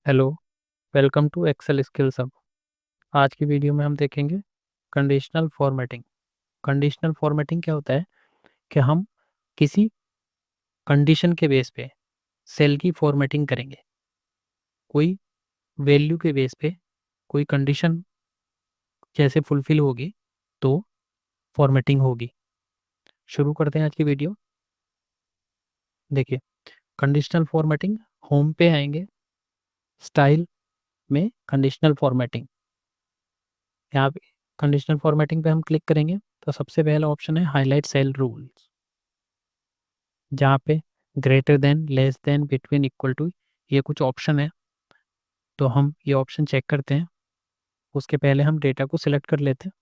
Hello, welcome to Excel skills hub. आज की video में हम देखेंगे कंडीशनल फॉर्मेटिंग। कंडीशनल फॉर्मेटिंग क्या होता है कि हम किसी कंडीशन के बेस पे सेल की फॉर्मेटिंग करेंगे। कोई वैल्यू के बेस पे कोई कंडीशन जैसे फुलफिल होगी तो फॉर्मेटिंग होगी। शुरू करते हैं आज की वीडियो। देखिए, कंडीशनल फॉर्मेटिंग, होम पे आएंगे, स्टाइल में कंडीशनल फॉर्मेटिंग। यहाँ पे कंडीशनल फॉर्मेटिंग पे हम क्लिक करेंगे तो सबसे पहला ऑप्शन है हाईलाइट सेल रूल्स, जहाँ पे greater than, less than, between, equal to, ये कुछ ऑप्शन है। तो हम ये ऑप्शन चेक करते हैं। उसके पहले हम डेटा को सिलेक्ट कर लेते हैं।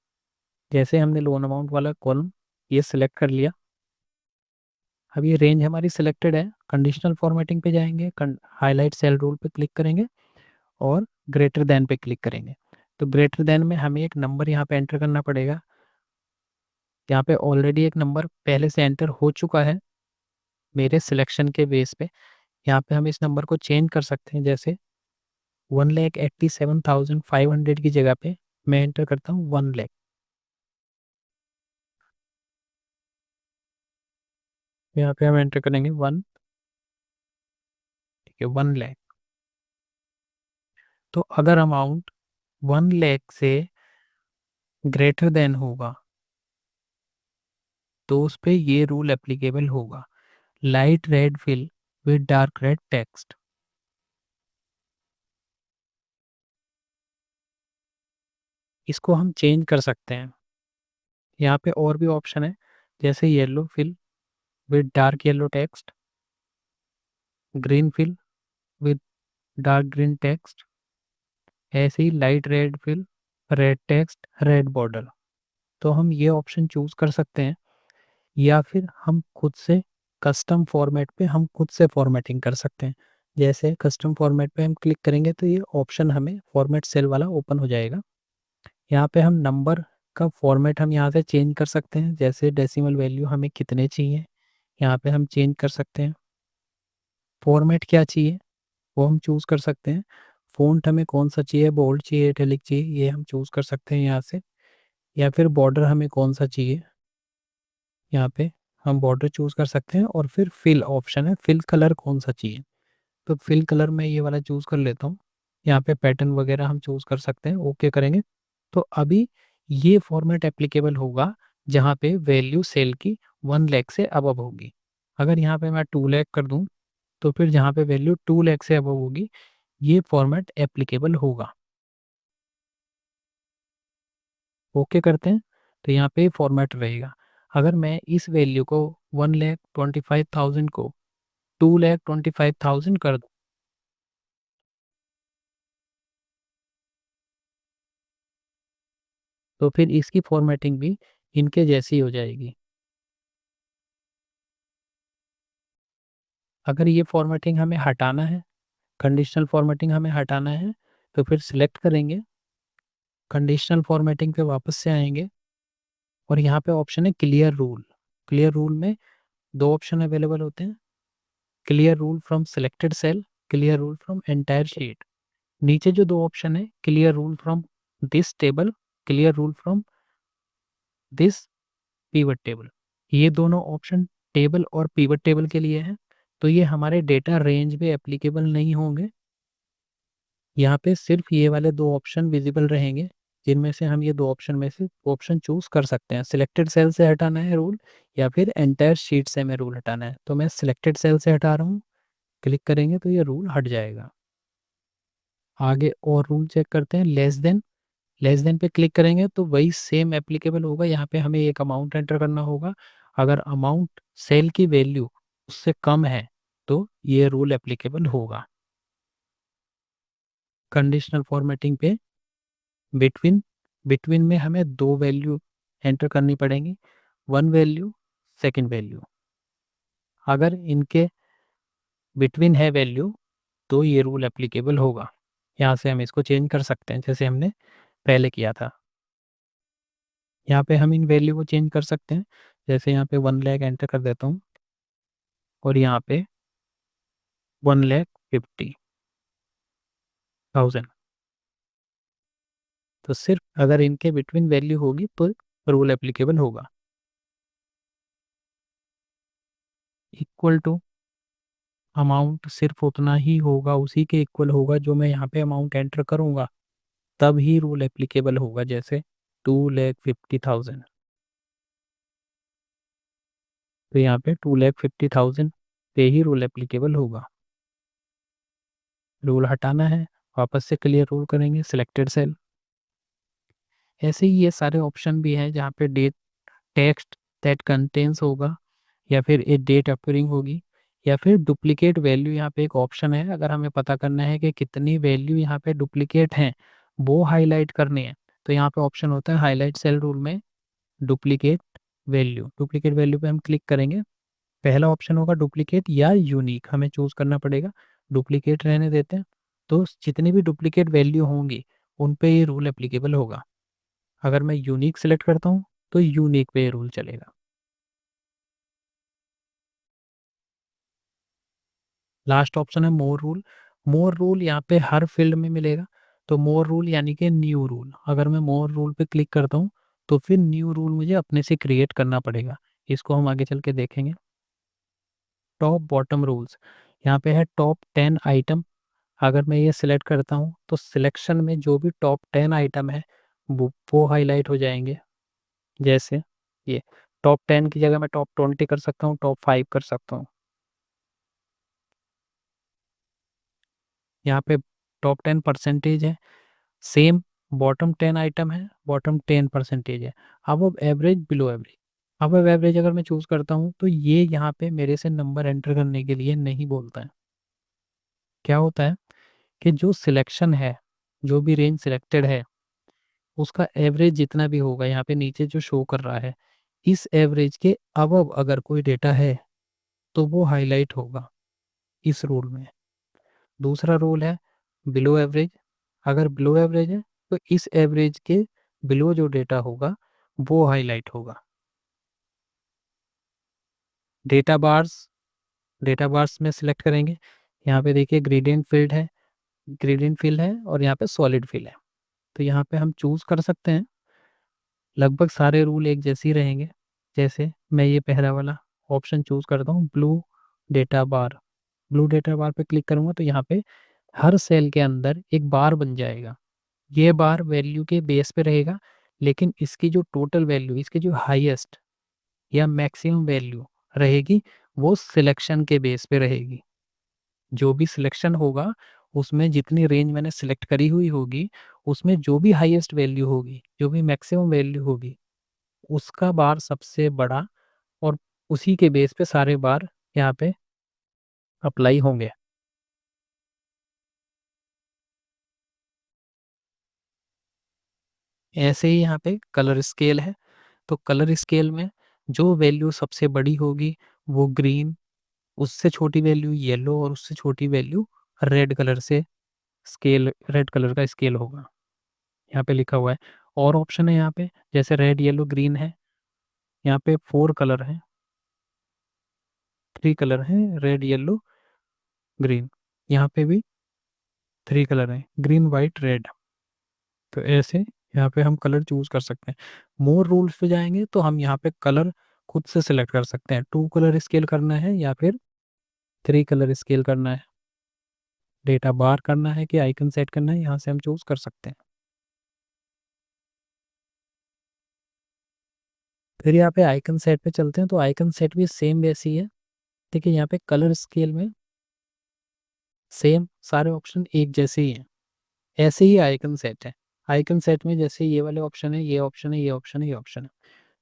जैसे हमने लोन अमाउंट वाला कॉलम ये सिलेक्ट कर लिया। अब ये रेंज हमारी सिलेक्टेड है। कंडीशनल फॉर्मेटिंग पे जाएंगे, हाईलाइट सेल रूल पे क्लिक करेंगे और ग्रेटर देन पे क्लिक करेंगे। तो ग्रेटर देन में हमें एक नंबर यहाँ पे एंटर करना पड़ेगा। यहाँ पे ऑलरेडी एक नंबर पहले से एंटर हो चुका है मेरे सिलेक्शन के बेस पे। यहाँ पे हम इस नंबर को चेंज कर सकते हैं। जैसे 1,87,500 की जगह पे मैं एंटर करता हूँ 1 लाख। यहाँ पे हम एंटर करेंगे 1, ठीक है, 1 लाख। तो अगर अमाउंट 1 लाख से ग्रेटर देन होगा तो उस पे ये रूल एप्लीकेबल होगा, light red fill with dark red text. इसको हम चेंज कर सकते हैं। यहाँ पे और भी ऑप्शन है, जैसे yellow fill with dark yellow text, green fill with dark green text, ऐसे ही light red fill, red text, red border. तो हम ये ऑप्शन चूज कर सकते हैं, या फिर हम खुद से कस्टम फॉर्मेट पे हम खुद से फॉर्मेटिंग कर सकते हैं। जैसे कस्टम फॉर्मेट पे हम क्लिक करेंगे तो ये ऑप्शन हमें फॉर्मेट सेल वाला ओपन हो जाएगा। यहाँ पे हम नंबर का फॉर्मेट हम यहाँ से चेंज कर सकते हैं। जैसे डेसिमल वैल्यू हमें कितने चाहिए, यहाँ पे हम चेंज कर सकते हैं। फॉर्मेट क्या चाहिए वो हम चूज कर सकते हैं। फ़ॉन्ट हमें कौन सा चाहिए, बोल्ड चाहिए, इटैलिक चाहिए, ये हम चूज कर सकते हैं यहाँ से। या फिर बॉर्डर हमें कौन सा चाहिए, यहाँ पे हम बॉर्डर चूज कर सकते हैं। और फिर फिल ऑप्शन है, फिल कलर कौन सा चाहिए, तो फिल कलर मैं ये वाला चूज कर लेता हूँ। यहाँ पे पैटर्न वगैरह हम चूज कर सकते हैं, ओके करेंगे। तो अभी ये फॉर्मेट एप्लीकेबल होगा जहाँ पे वैल्यू सेल की 1 लाख से अबव होगी। अगर यहाँ पे मैं 2 लाख कर दूँ तो फिर जहाँ पे वैल्यू 2 लाख से अबव होगी ये फॉर्मेट एप्लीकेबल होगा। ओके करते हैं तो यहाँ पे फॉर्मेट रहेगा। अगर मैं इस वैल्यू को 1,25,000 को 2,25,000 कर दूं तो फिर इसकी फॉर्मेटिंग भी इनके जैसी हो जाएगी। अगर ये फॉर्मेटिंग हमें हटाना है, कंडीशनल फॉर्मेटिंग हमें हटाना है, तो फिर सिलेक्ट करेंगे, कंडीशनल फॉर्मेटिंग पे वापस से आएंगे और यहाँ पे ऑप्शन है क्लियर रूल। क्लियर रूल में दो ऑप्शन अवेलेबल होते हैं, clear rule from selected cell, clear rule from entire sheet. नीचे जो दो ऑप्शन है, clear rule from this table, clear rule from this pivot table, ये दोनों ऑप्शन टेबल और पीवट टेबल के लिए हैं। तो ये हमारे डेटा रेंज पे एप्लीकेबल नहीं होंगे। यहाँ पे सिर्फ ये वाले दो ऑप्शन विजिबल रहेंगे, जिनमें से हम ये दो ऑप्शन में से ऑप्शन चूज कर सकते हैं। सिलेक्टेड सेल से हटाना है रूल, या फिर एंटायर शीट से हमें रूल हटाना है। तो मैं सिलेक्टेड सेल से हटा रहा हूँ, क्लिक करेंगे तो ये रूल हट जाएगा। आगे और रूल चेक करते हैं, लेस देन। लेस देन पे क्लिक करेंगे तो वही सेम एप्लीकेबल होगा। यहाँ पे हमें एक अमाउंट एंटर करना होगा। अगर अमाउंट सेल की वैल्यू उससे कम है तो ये रूल एप्लीकेबल होगा। कंडीशनल फॉर्मेटिंग पे बिटवीन, बिटवीन में हमें दो वैल्यू एंटर करनी पड़ेंगी, वन वैल्यू, सेकंड वैल्यू। अगर इनके बिटवीन है वैल्यू तो ये रूल एप्लीकेबल होगा। यहाँ से हम इसको चेंज कर सकते हैं जैसे हमने पहले किया था। यहाँ पे हम इन वैल्यू को चेंज कर सकते हैं। जैसे यहाँ पे 1 लाख एंटर कर देता हूँ और यहाँ पे 1,50,000। 1000। तो सिर्फ अगर इनके बिटवीन वैल्यू होगी तो रूल एप्लीकेबल होगा। इक्वल टू अमाउंट सिर्फ उतना ही होगा, उसी के इक्वल होगा जो मैं यहाँ पे अमाउंट एंटर करूँगा, तब ही रूल एप्लीकेबल होगा। जैसे 2,50,000, तो यहाँ पे 2,50,000 पे ही रूल एप्लीकेबल होगा। रूल हटाना है, वापस से क्लियर रूल करेंगे, सिलेक्टेड सेल। ऐसे ही ये सारे ऑप्शन भी हैं जहाँ पे डेट टेक्स्ट दैट कंटेन्स होगा, या फिर ए डेट अपीयरिंग होगी, या फिर डुप्लीकेट वैल्यू। यहाँ पे एक ऑप्शन है, अगर हमें पता करना है कि कितनी वैल्यू यहाँ पे डुप्लीकेट हैं, वो हाईलाइट करनी है, तो यहाँ पे ऑप्शन होता है हाईलाइट सेल रूल में डुप्लीकेट वैल्यू। डुप्लीकेट वैल्यू पे हम क्लिक करेंगे, पहला ऑप्शन होगा डुप्लीकेट या यूनिक, हमें चूज करना पड़ेगा। डुप्लीकेट रहने देते हैं, तो जितनी भी डुप्लीकेट वैल्यू होंगी उन पे ये रूल एप्लीकेबल होगा। अगर मैं यूनिक सेलेक्ट करता हूँ तो यूनिक पे ये रूल चलेगा। लास्ट ऑप्शन है मोर रूल। मोर रूल यहाँ पे हर फील्ड में मिलेगा, तो मोर रूल यानी कि न्यू रूल। अगर मैं मोर रूल पे क्लिक करता हूँ तो फिर न्यू रूल मुझे अपने से क्रिएट करना पड़ेगा। इसको हम आगे चल के देखेंगे। टॉप बॉटम रूल्स, यहाँ पे है टॉप 10 आइटम। अगर मैं ये सिलेक्ट करता हूँ तो सिलेक्शन में जो भी टॉप 10 आइटम है वो हाईलाइट हो जाएंगे। जैसे ये टॉप 10 की जगह मैं टॉप 20 कर सकता हूँ, टॉप 5 कर सकता हूँ। यहाँ पे टॉप 10 परसेंटेज है, सेम बॉटम 10 आइटम है, बॉटम 10 परसेंटेज है। अब एवरेज बिलो एवरेज, अब एवरेज अगर मैं चूज करता हूँ तो ये यहाँ पे मेरे से नंबर एंटर करने के लिए नहीं बोलता है। क्या होता है कि जो सिलेक्शन है, जो भी रेंज सिलेक्टेड है, उसका एवरेज जितना भी होगा, यहाँ पे नीचे जो शो कर रहा है, इस एवरेज के अब अगर कोई डेटा है तो वो हाईलाइट होगा इस रूल में। दूसरा रूल है बिलो एवरेज। अगर बिलो एवरेज है तो इस एवरेज के बिलो जो डेटा होगा वो हाईलाइट होगा। डेटा बार्स, डेटा बार्स में सिलेक्ट करेंगे। यहाँ पे देखिए ग्रेडियंट फील्ड है, ग्रेडियंट फील्ड है, और यहाँ पे सॉलिड फील्ड है। तो यहाँ पे हम चूज कर सकते हैं, लगभग सारे रूल एक जैसे ही रहेंगे। जैसे मैं ये पहला वाला ऑप्शन चूज करता हूँ, ब्लू डेटा बार। ब्लू डेटा बार पे क्लिक करूंगा तो यहाँ पे हर सेल के अंदर एक बार बन जाएगा। ये बार वैल्यू के बेस पे रहेगा, लेकिन इसकी जो टोटल वैल्यू, इसकी जो हाईएस्ट या मैक्सिमम वैल्यू रहेगी, वो सिलेक्शन के बेस पे रहेगी। जो भी सिलेक्शन होगा उसमें जितनी रेंज मैंने सिलेक्ट करी हुई होगी, उसमें जो भी हाईएस्ट वैल्यू होगी, जो भी मैक्सिमम वैल्यू होगी, उसका बार सबसे बड़ा, और उसी के बेस पे सारे बार यहाँ पे अप्लाई होंगे। ऐसे ही यहाँ पे कलर स्केल है, तो कलर स्केल में जो वैल्यू सबसे बड़ी होगी वो ग्रीन, उससे छोटी वैल्यू येलो, और उससे छोटी वैल्यू रेड कलर से स्केल, रेड कलर का स्केल होगा। यहाँ पे लिखा हुआ है। और ऑप्शन है यहाँ पे, जैसे रेड येलो ग्रीन है, यहाँ पे 4 कलर हैं, 3 कलर हैं, रेड येलो ग्रीन। यहाँ पे भी 3 कलर हैं, ग्रीन वाइट रेड। तो ऐसे यहाँ पे हम कलर चूज कर सकते हैं। मोर रूल्स पे जाएंगे तो हम यहाँ पे कलर खुद से सिलेक्ट कर सकते हैं, 2 कलर स्केल करना है या फिर 3 कलर स्केल करना है, डेटा बार करना है कि आइकन सेट करना है, यहाँ से हम चूज कर सकते हैं। फिर यहाँ पे आइकन सेट पे चलते हैं, तो आइकन सेट भी सेम वैसी है। देखिए यहाँ पे कलर स्केल में सेम सारे ऑप्शन एक जैसे ही हैं, ऐसे ही आइकन सेट है। आइकन सेट में जैसे ये वाले ऑप्शन है, ये ऑप्शन है, ये ऑप्शन है, ये ऑप्शन है,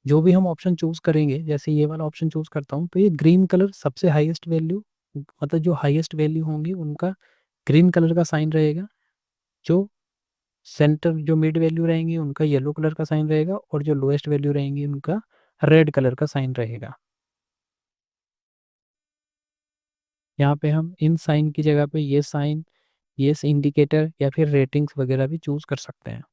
जो भी हम ऑप्शन चूज करेंगे, जैसे ये वाला ऑप्शन चूज करता हूँ तो ये ग्रीन कलर सबसे हाईएस्ट वैल्यू, मतलब जो हाईएस्ट वैल्यू होंगी उनका ग्रीन कलर का साइन रहेगा। जो सेंटर, जो मिड वैल्यू रहेंगी उनका येलो कलर का साइन रहेगा, और जो लोएस्ट वैल्यू रहेंगी उनका रेड कलर का साइन रहेगा। यहाँ पे हम इन साइन की जगह पे ये साइन, ये इंडिकेटर या फिर रेटिंग्स वगैरह भी चूज कर सकते हैं।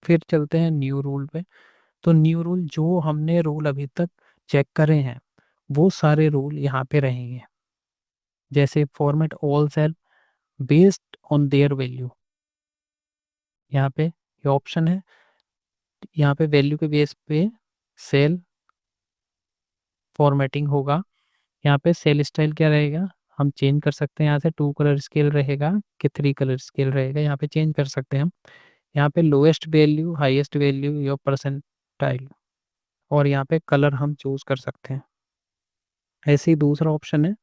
फिर चलते हैं न्यू रूल पे। तो न्यू रूल, जो हमने रूल अभी तक चेक करे हैं वो सारे रूल यहाँ पे रहेंगे। जैसे format all cell, based on their value. यहाँ पे ये ऑप्शन है, यहाँ पे वैल्यू के बेस पे सेल फॉर्मेटिंग होगा। यहाँ पे सेल स्टाइल क्या रहेगा, हम चेंज कर सकते हैं। यहाँ से 2 कलर स्केल रहेगा कि 3 कलर स्केल रहेगा, यहाँ पे चेंज कर सकते हैं हम। यहाँ पे लोएस्ट वैल्यू, हाईएस्ट वैल्यू या परसेंटाइल, और यहाँ पे कलर हम चूज कर सकते हैं। ऐसे ही दूसरा ऑप्शन है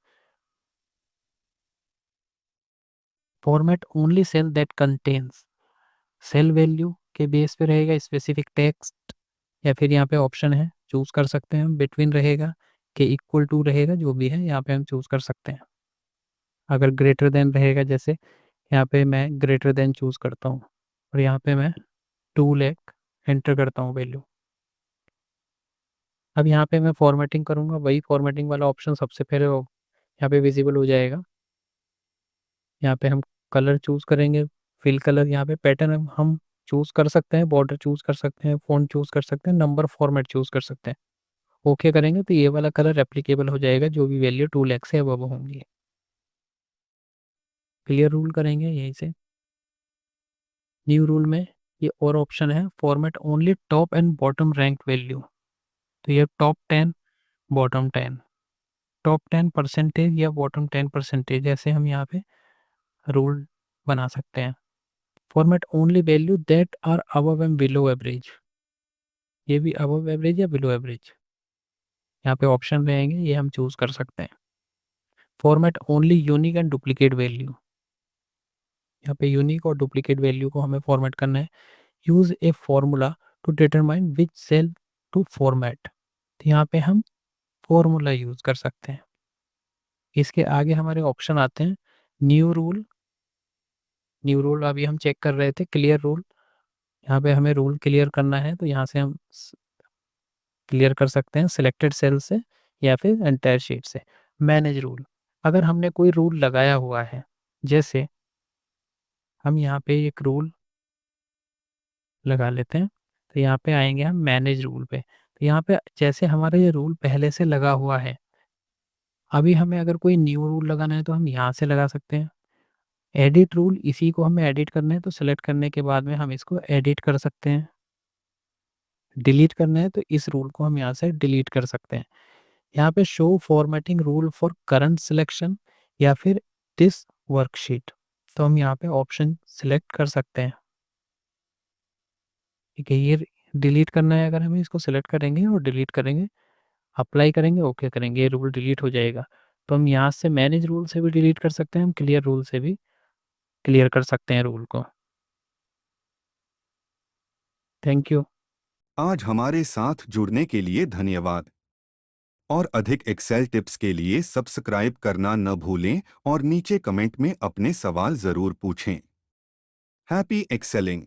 format only cell that contains, cell value के बेस पे रहेगा स्पेसिफिक टेक्स्ट, या फिर यहाँ पे ऑप्शन है चूज कर सकते हैं हम, बिटवीन रहेगा कि इक्वल टू रहेगा, जो भी है यहाँ पे हम चूज कर सकते हैं। अगर ग्रेटर देन रहेगा, जैसे यहाँ पे मैं ग्रेटर देन चूज करता हूँ और यहाँ पे मैं 2 लाख एंटर करता हूँ वैल्यू। अब यहाँ पे मैं फॉर्मेटिंग करूँगा, वही फॉर्मेटिंग वाला ऑप्शन सबसे पहले यहाँ पे विजिबल हो जाएगा। यहाँ पे हम कलर चूज करेंगे, फिल कलर। यहाँ पे पैटर्न हम चूज कर सकते हैं, बॉर्डर चूज कर सकते हैं, फ़ॉन्ट चूज कर सकते हैं, नंबर फॉर्मेट चूज कर सकते हैं। ओके करेंगे तो ये वाला कलर एप्लीकेबल हो जाएगा जो भी वैल्यू 2 लाख से अबव होंगी। क्लियर रूल करेंगे यहीं से। न्यू रूल में ये और ऑप्शन है format only top and bottom rank value. तो ये टॉप 10, बॉटम 10, टॉप 10% या बॉटम 10%, ऐसे हम यहाँ पे रूल बना सकते हैं। Format only value that are above and below average, ये भी अबव एवरेज या बिलो एवरेज, यहाँ पे ऑप्शन रहेंगे, ये हम चूज कर सकते हैं। Format only unique and duplicate value, यहाँ पे यूनिक और डुप्लीकेट वैल्यू को हमें फॉर्मेट करना है। Use a formula to determine which cell to format, तो यहाँ पे हम फॉर्मूला यूज कर सकते हैं। इसके आगे हमारे ऑप्शन आते हैं न्यू रूल। न्यू रूल अभी हम चेक कर रहे थे, क्लियर रूल। यहाँ पे हमें रूल क्लियर करना है, तो यहाँ से हम क्लियर कर सकते हैं सिलेक्टेड सेल से या फिर एंटायर शीट से। मैनेज रूल, अगर हमने कोई रूल लगाया हुआ है, जैसे हम यहाँ पे एक रूल लगा लेते हैं, तो यहाँ पे आएंगे हम मैनेज रूल पे। तो यहाँ पे जैसे हमारा ये रूल पहले से लगा हुआ है, अभी हमें अगर कोई न्यू रूल लगाना है तो हम यहाँ से लगा सकते हैं। एडिट रूल, इसी को हमें एडिट करना है तो सेलेक्ट करने के बाद में हम इसको एडिट कर सकते हैं। डिलीट करना है तो इस रूल को हम यहाँ से डिलीट कर सकते हैं। यहाँ पे show formatting rule for current selection या फिर दिस वर्कशीट, तो हम यहाँ पे ऑप्शन सिलेक्ट कर सकते हैं। ठीक है, ये डिलीट करना है, अगर हम इसको सिलेक्ट करेंगे और डिलीट करेंगे, अप्लाई करेंगे, ओके करेंगे, ये रूल डिलीट हो जाएगा। तो हम यहाँ से मैनेज रूल से भी डिलीट कर सकते हैं, हम क्लियर रूल से भी क्लियर कर सकते हैं रूल को। Thank you. आज हमारे साथ जुड़ने के लिए धन्यवाद। और अधिक एक्सेल टिप्स के लिए सब्सक्राइब करना न भूलें और नीचे कमेंट में अपने सवाल जरूर पूछें। Happy excelling.